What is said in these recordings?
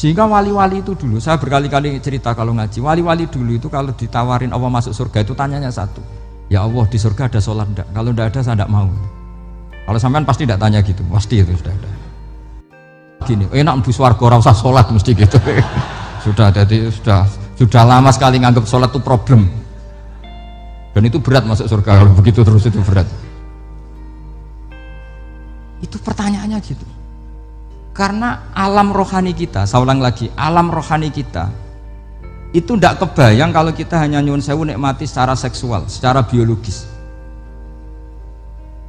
Sehingga wali-wali itu dulu, saya berkali-kali cerita kalau ngaji, wali-wali dulu itu kalau ditawarin Allah masuk surga itu tanyanya satu, ya Allah di surga ada sholat enggak? Kalau enggak ada saya enggak mau. Kalau sampean pasti enggak tanya gitu, pasti itu sudah ada. Gini, enak mlebu swarga ora usah sholat mesti gitu. Sudah, jadi sudah lama sekali nganggap sholat itu problem. Dan itu berat masuk surga kalau begitu terus, itu berat. Itu pertanyaannya gitu. Karena alam rohani kita, saya ulang lagi, alam rohani kita itu tidak kebayang kalau kita hanya nyuwun sewu nikmati secara seksual, secara biologis.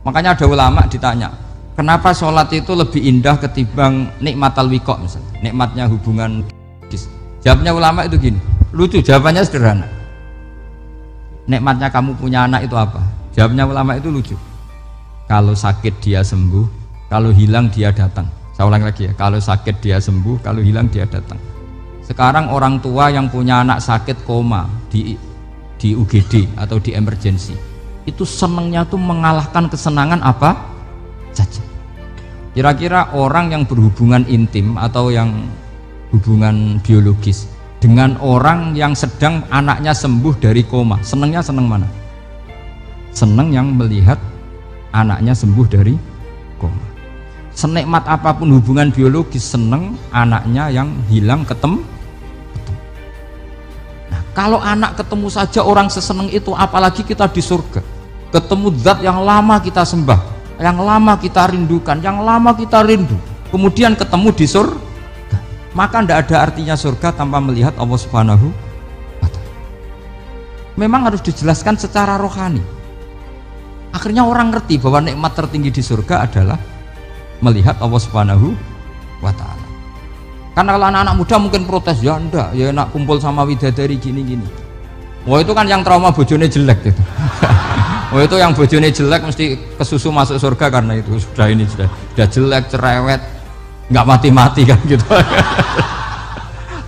Makanya ada ulama ditanya, kenapa sholat itu lebih indah ketimbang nikmatal wiqo misalnya, nikmatnya hubungan biologis. Jawabnya ulama itu gini, lucu, jawabannya sederhana. Nikmatnya kamu punya anak itu apa? Jawabnya ulama itu lucu. Kalau sakit dia sembuh, kalau hilang dia datang. Saya ulang lagi ya, kalau sakit dia sembuh, kalau hilang dia datang. Sekarang orang tua yang punya anak sakit koma di UGD atau di emergency, itu senangnya tuh mengalahkan kesenangan apa saja. Kira-kira orang yang berhubungan intim atau yang hubungan biologis dengan orang yang sedang anaknya sembuh dari koma, senangnya senang mana? Senang yang melihat anaknya sembuh dari koma. Senikmat apapun hubungan biologis, seneng anaknya yang hilang ketemu. Nah, kalau anak ketemu saja orang seseneng itu, apalagi kita di surga ketemu zat yang lama kita sembah, yang lama kita rindukan, yang lama kita rindu, kemudian ketemu di surga, maka tidak ada artinya surga tanpa melihat Allah Subhanahu wa Ta'ala. Memang harus dijelaskan secara rohani. Akhirnya orang ngerti bahwa nikmat tertinggi di surga adalah melihat Allah Subhanahu wa Ta'ala. Karena kalau anak-anak muda mungkin protes, ya enggak, ya enak kumpul sama widadari gini-gini. Wah itu kan yang trauma bojone jelek gitu. Wah itu yang bojone jelek mesti kesusu masuk surga karena itu sudah jelek, cerewet, nggak mati-mati kan gitu.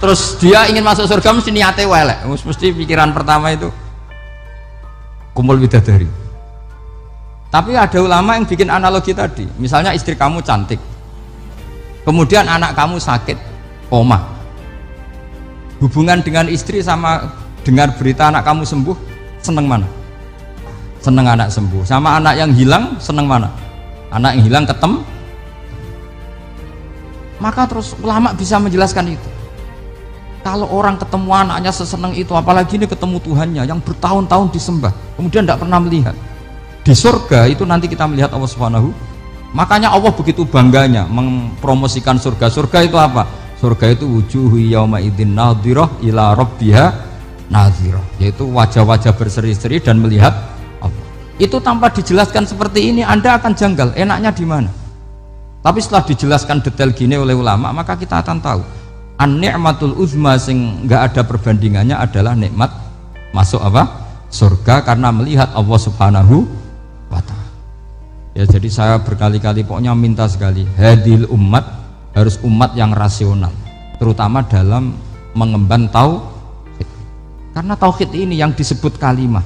Terus dia ingin masuk surga mesti niatnya welek, mesti pikiran pertama itu kumpul widadari. Tapi ada ulama yang bikin analogi tadi, misalnya istri kamu cantik, kemudian anak kamu sakit, koma. Hubungan dengan istri sama dengar berita anak kamu sembuh, seneng mana? Seneng anak sembuh. Sama anak yang hilang, seneng mana? Anak yang hilang ketemu. Maka terus ulama bisa menjelaskan itu. Kalau orang ketemu anaknya seseneng itu, apalagi ini ketemu Tuhannya yang bertahun-tahun disembah, kemudian tidak pernah melihat. Di surga itu nanti kita melihat Allah Subhanahu. Makanya Allah begitu bangganya mempromosikan surga. Surga itu apa? Surga itu wujuhu yauma idzin nadhirah ila rabbiha nadhirah, yaitu wajah-wajah berseri-seri dan melihat Allah. Itu tanpa dijelaskan seperti ini Anda akan janggal, enaknya di mana? Tapi setelah dijelaskan detail gini oleh ulama, maka kita akan tahu an-ni'matul uzma sing enggak ada perbandingannya adalah nikmat masuk apa? Surga karena melihat Allah Subhanahu wa Ta'ala. Ya jadi saya berkali-kali pokoknya minta sekali, hadil umat harus umat yang rasional, terutama dalam mengemban tauhid. Karena tauhid ini yang disebut kalimah.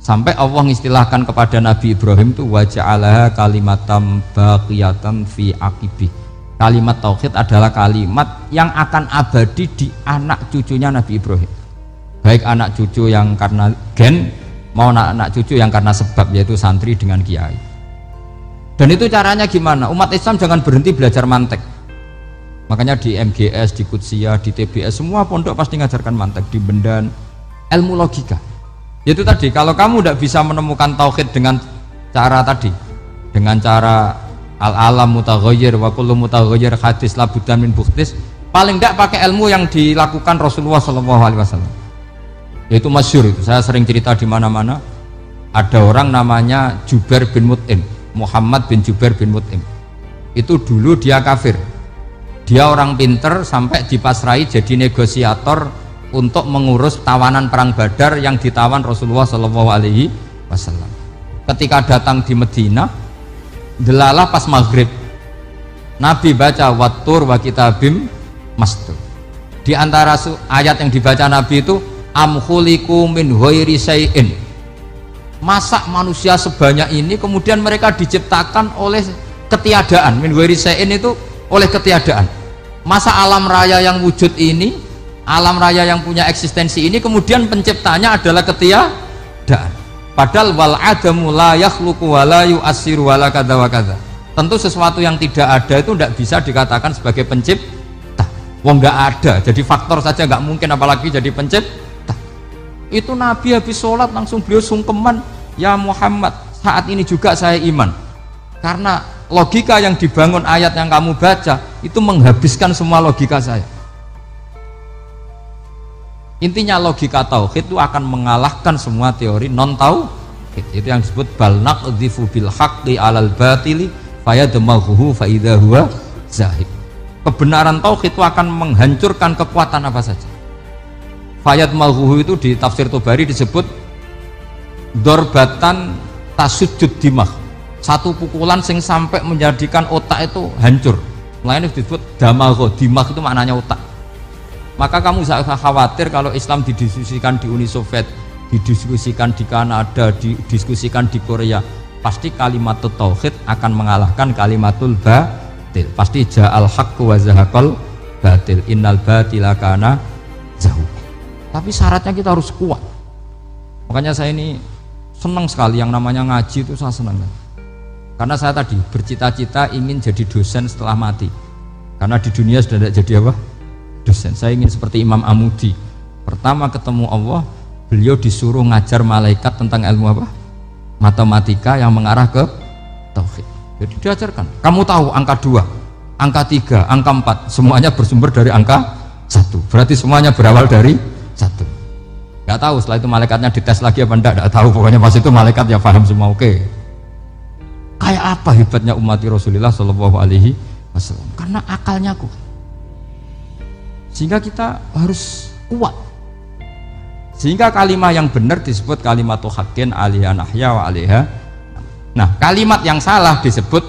Sampai Allah mengistilahkan kepada Nabi Ibrahim itu wa ja'alaha kalimatam baqiyatan fi aqibih. Kalimat tauhid adalah kalimat yang akan abadi di anak cucunya Nabi Ibrahim. Baik anak cucu yang karena gen mau anak cucu yang karena sebab, yaitu santri dengan kiai. Dan itu caranya gimana? Umat Islam jangan berhenti belajar mantek. Makanya di MGS, di Qudsiyah, di TBS semua pondok pasti ngajarkan mantek, di Bendan, ilmu logika. Yaitu tadi, kalau kamu tidak bisa menemukan tauhid dengan cara tadi, dengan cara al-alam mutaghayyir wa kullu mutaghayyir hadis labudan min bukhtis, paling tidak pakai ilmu yang dilakukan Rasulullah SAW. Yaitu masyhur itu, saya sering cerita di mana-mana. Ada orang namanya Jubair bin Mut'im, Muhammad bin Jubair bin Mut'im. Itu dulu dia kafir. Dia orang pinter sampai dipasrai jadi negosiator untuk mengurus tawanan perang Badar yang ditawan Rasulullah SAW. Ketika datang di Medina, delalah pas maghrib, Nabi baca wattur wa kitabim mastur. Di antara ayat yang dibaca Nabi itu am khuliqu min ghairi syai'in, masa manusia sebanyak ini kemudian mereka diciptakan oleh ketiadaan. Min ghairi syai'in itu oleh ketiadaan. Masa alam raya yang wujud ini, alam raya yang punya eksistensi ini, kemudian penciptanya adalah ketiadaan. Padahal wal adamu la yakhluqu wa la yu'assiru wa la kadza wa kadza. Tentu sesuatu yang tidak ada itu tidak bisa dikatakan sebagai pencipta. Wong nggak ada, jadi faktor saja nggak mungkin, apalagi jadi pencipta. Itu Nabi habis sholat langsung beliau sungkeman, ya Muhammad, saat ini juga saya iman. Karena logika yang dibangun ayat yang kamu baca itu menghabiskan semua logika saya. Intinya logika tauhid itu akan mengalahkan semua teori non tauhid. Itu yang disebut bal naqdhifu bil haqqi 'alal batili fayadmaghuhu fa idza huwa zahid. Kebenaran tauhid itu akan menghancurkan kekuatan apa saja. Fayadmaghuhu itu di tafsir Tobari disebut dorbatan tasujud dimah. Satu pukulan sing sampai menjadikan otak itu hancur. Makanya disebut damagho, dimah itu maknanya otak. Maka kamu jangan khawatir kalau Islam didiskusikan di Uni Soviet, didiskusikan di Kanada, didiskusikan di Korea, pasti kalimat tauhid akan mengalahkan kalimatul batil. Pasti ja'al haqqu wa zahaqal batil, innal batila kana zahuqa. Tapi syaratnya kita harus kuat. Makanya saya ini senang sekali yang namanya ngaji, itu saya senang. Karena saya tadi bercita-cita ingin jadi dosen setelah mati. Karena di dunia sudah tidak jadi apa? Dosen. Saya ingin seperti Imam Amudi. Pertama ketemu Allah, beliau disuruh ngajar malaikat tentang ilmu apa? Matematika yang mengarah ke tauhid. Jadi diajarkan. Kamu tahu angka 2, angka 3, angka 4, semuanya bersumber dari angka 1. Berarti semuanya berawal dari 1. Gak tahu setelah itu malaikatnya dites lagi apa enggak, gak tahu. Pokoknya pas itu malaikat ya paham semua. Oke. Kayak apa hebatnya umat Rasulullah Shallallahu Alaihi Wasallam? Karena akalnya kuat. Sehingga kita harus kuat. Sehingga kalimat yang benar disebut kalimat haqqin 'alaiha nahya wa 'alaiha. Nah, kalimat yang salah disebut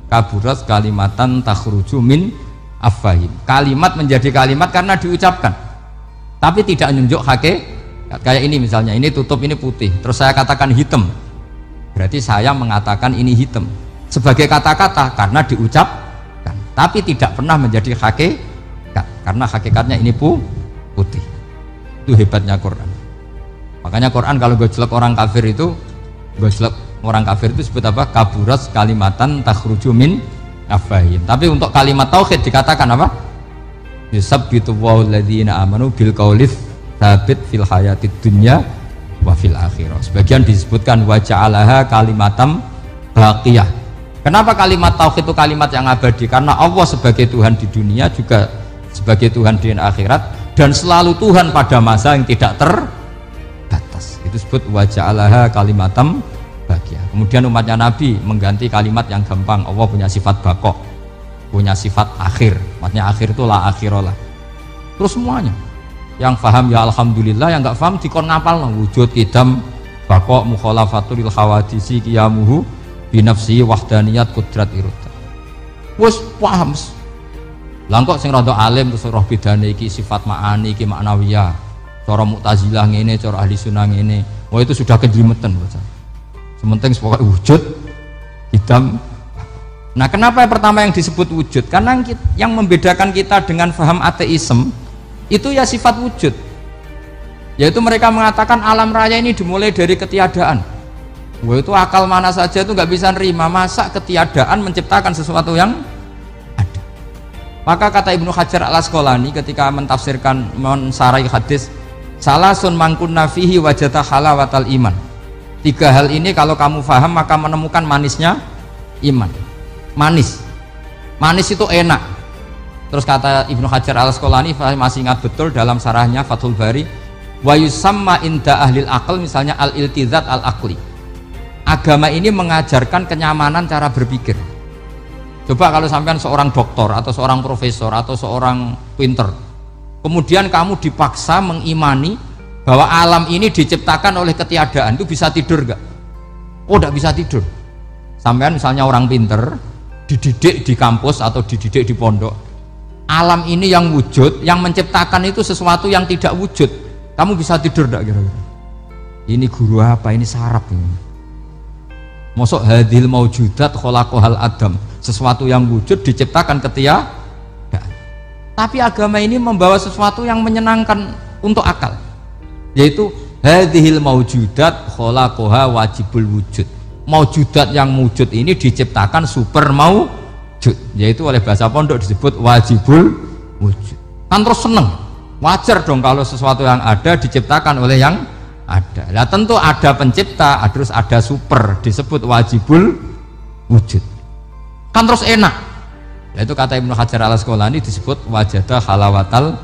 kaburat kalimatan takhruju min afwahim. Kalimat menjadi kalimat karena diucapkan, tapi tidak menunjuk hakikat. Kayak ini misalnya, ini tutup, ini putih, terus saya katakan hitam, berarti saya mengatakan ini hitam sebagai kata-kata karena diucapkan, tapi tidak pernah menjadi hakikat karena hakikatnya ini putih. Itu hebatnya Quran. Makanya Quran kalau gojlek orang kafir itu, gojlek orang kafir itu sebut apa? Kaburas kalimatan takhruju min afwahim. Tapi untuk kalimat tauhid dikatakan apa? Yusabbitu Allahu alladziina amanu bil qauli tsabit fil hayatid dunya wa fil akhirah. Sebagian disebutkan wa ja'alaha kalimatam baqiyah. Kenapa kalimat tauhid itu kalimat yang abadi? Karena Allah sebagai Tuhan di dunia juga sebagai Tuhan di akhirat, dan selalu Tuhan pada masa yang tidak terbatas. Itu disebut wa ja'alaha kalimatam baqiyah. Kemudian umatnya Nabi mengganti kalimat yang gampang. Allah punya sifat baqo, punya sifat akhir. Maksudnya akhir itu la akhiralah. Terus semuanya yang paham ya alhamdulillah, yang nggak paham dikon ngapal wujud kidam baqo mukhalafatul khawadisi qiyamuhu binafsi wahdaniyat kudrat irada. Wes paham. Lah kok sing rada alim terus roh bedane iki sifat ma'ani iki maknawiyah. Cara Mu'tazilah ngene, cara ahli sunnah ngene. Wah itu sudah kejlimetan bocah. Sementing pokoknya wujud hitam. Nah, kenapa yang pertama yang disebut wujud? Karena yang membedakan kita dengan faham ateisme itu ya sifat wujud. Yaitu mereka mengatakan alam raya ini dimulai dari ketiadaan. Wah itu akal mana saja itu nggak bisa nerima, masa ketiadaan menciptakan sesuatu yang ada. Maka kata Ibnu Hajar al-Asqalani ketika mentafsirkan mensarai hadis salasun mangkunna fihi wajata halawatal iman. 3 hal ini kalau kamu faham maka menemukan manisnya iman. Manis itu enak. Terus kata Ibnu Hajar al-Asqalani, masih ingat betul dalam sarahnya Fathul Bari, wa yusamma inda ahlil aql, misalnya al-iltizat al-aqli. Agama ini mengajarkan kenyamanan cara berpikir. Coba kalau sampean seorang doktor atau seorang profesor atau seorang pinter, kemudian kamu dipaksa mengimani bahwa alam ini diciptakan oleh ketiadaan, itu bisa tidur gak? Oh tidak bisa tidur. Sampean misalnya orang pinter dididik di kampus atau dididik di pondok, alam ini yang wujud, yang menciptakan itu sesuatu yang tidak wujud, kamu bisa tidur gak kira-kira? Ini guru apa? Ini sarap ini. Mosok hadil maujudat khalaqahal adam, sesuatu yang wujud diciptakan ketiadaan. Tapi agama ini membawa sesuatu yang menyenangkan untuk akal, yaitu hadhil maujudat khalaqaha wajibul wujud. Maujudat yang wujud ini diciptakan super maujud, yaitu oleh bahasa pondok disebut wajibul wujud. Kan terus seneng, wajar dong kalau sesuatu yang ada diciptakan oleh yang ada. Lah tentu ada pencipta, terus ada super, disebut wajibul wujud. Kan terus enak. Itu kata Ibnu Hajar al Asqalani disebut wajadah halawatal